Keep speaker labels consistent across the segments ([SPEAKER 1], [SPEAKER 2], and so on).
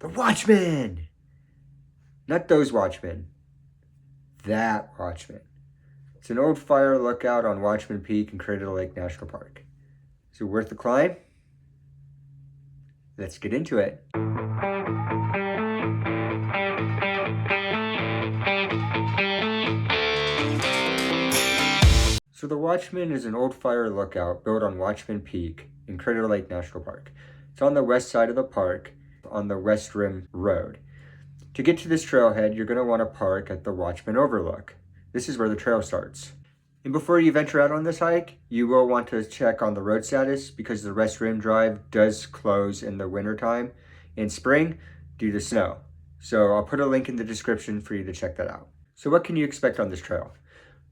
[SPEAKER 1] The Watchman! Not those Watchmen. That Watchman. It's an old fire lookout on Watchman Peak in Crater Lake National Park. Is it worth the climb? Let's get into it. So the Watchman is an old fire lookout built on Watchman Peak in Crater Lake National Park. It's on the west side of the park on the West Rim Road. To get to this trailhead, you're going to want to park at the Watchman Overlook. This is where the trail starts. And before you venture out on this hike, you will want to check on the road status because the West Rim Drive does close in the wintertime and spring due to snow. So I'll put a link in the description for you to check that out. So what can you expect on this trail?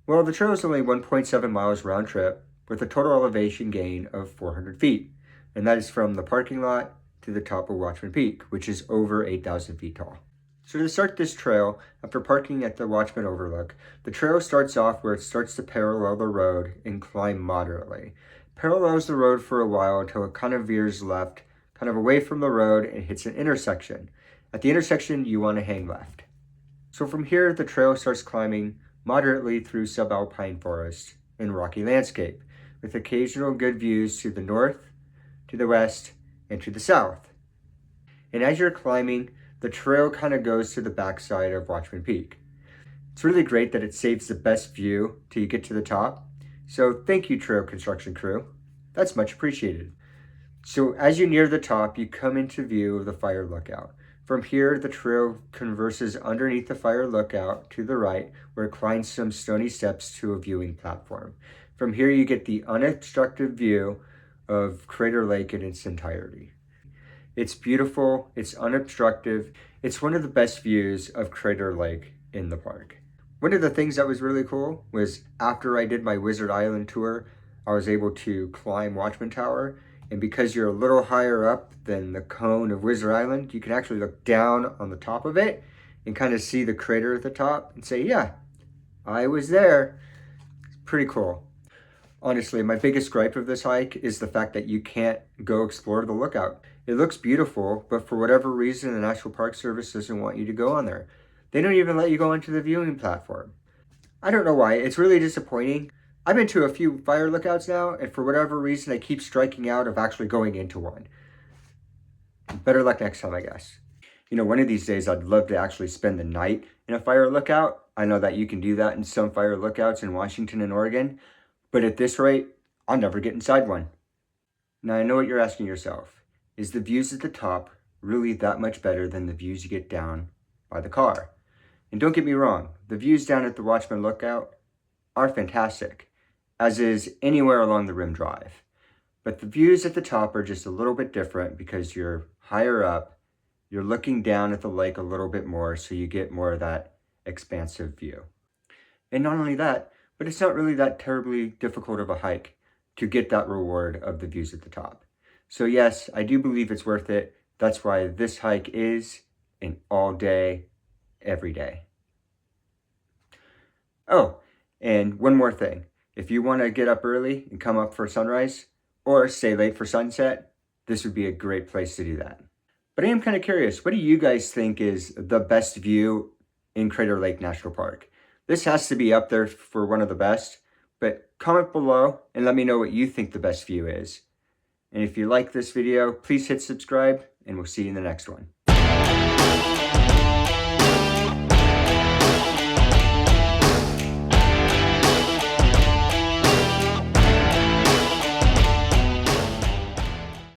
[SPEAKER 1] Well, the trail is only 1.7 miles round trip with a total elevation gain of 400 feet. And that is from the parking lot to the top of Watchman Peak, which is over 8,000 feet tall. So to start this trail, after parking at the Watchman Overlook, the trail starts off where it starts to parallel the road and climb moderately. Parallels the road for a while until it kind of veers left, kind of away from the road and hits an intersection. At the intersection, you want to hang left. So from here, the trail starts climbing moderately through subalpine forest and rocky landscape, with occasional good views to the north, to the west, and to the south. And as you're climbing, the trail kind of goes to the backside of Watchman Peak. It's really great that it saves the best view till you get to the top. So thank you, trail construction crew. That's much appreciated. So as you near the top, you come into view of the fire lookout. From here, the trail converses underneath the fire lookout to the right, where it climbs some stony steps to a viewing platform. From here, you get the unobstructed view of Crater Lake in its entirety. It's beautiful, it's unobstructed, it's one of the best views of Crater Lake in the park. One of the things that was really cool was after I did my Wizard Island tour, I was able to climb Watchman Tower, and because you're a little higher up than the cone of Wizard Island, you can actually look down on the top of it and kind of see the crater at the top and say, yeah, I was there. It's pretty cool. Honestly, my biggest gripe of this hike is the fact that you can't go explore the lookout. It looks beautiful, but for whatever reason, the National Park Service doesn't want you to go on there. They don't even let you go onto the viewing platform. I don't know why. It's really disappointing. I've been to a few fire lookouts now, and for whatever reason, I keep striking out of actually going into one. Better luck next time, I guess. You know, one of these days, I'd love to actually spend the night in a fire lookout. I know that you can do that in some fire lookouts in Washington and Oregon, but at this rate, I'll never get inside one. Now, I know what you're asking yourself. Is the views at the top really that much better than the views you get down by the car? And don't get me wrong, the views down at the Watchman Lookout are fantastic, as is anywhere along the Rim Drive. But the views at the top are just a little bit different because you're higher up, you're looking down at the lake a little bit more, so you get more of that expansive view. And not only that, but it's not really that terribly difficult of a hike to get that reward of the views at the top. So yes, I do believe it's worth it. That's why this hike is an all day, every day. Oh, and one more thing. If you want to get up early and come up for sunrise or stay late for sunset, this would be a great place to do that. But I am kind of curious, what do you guys think is the best view in Crater Lake National Park? This has to be up there for one of the best, but comment below and let me know what you think the best view is. And if you like this video, please hit subscribe, and we'll see you in the next one.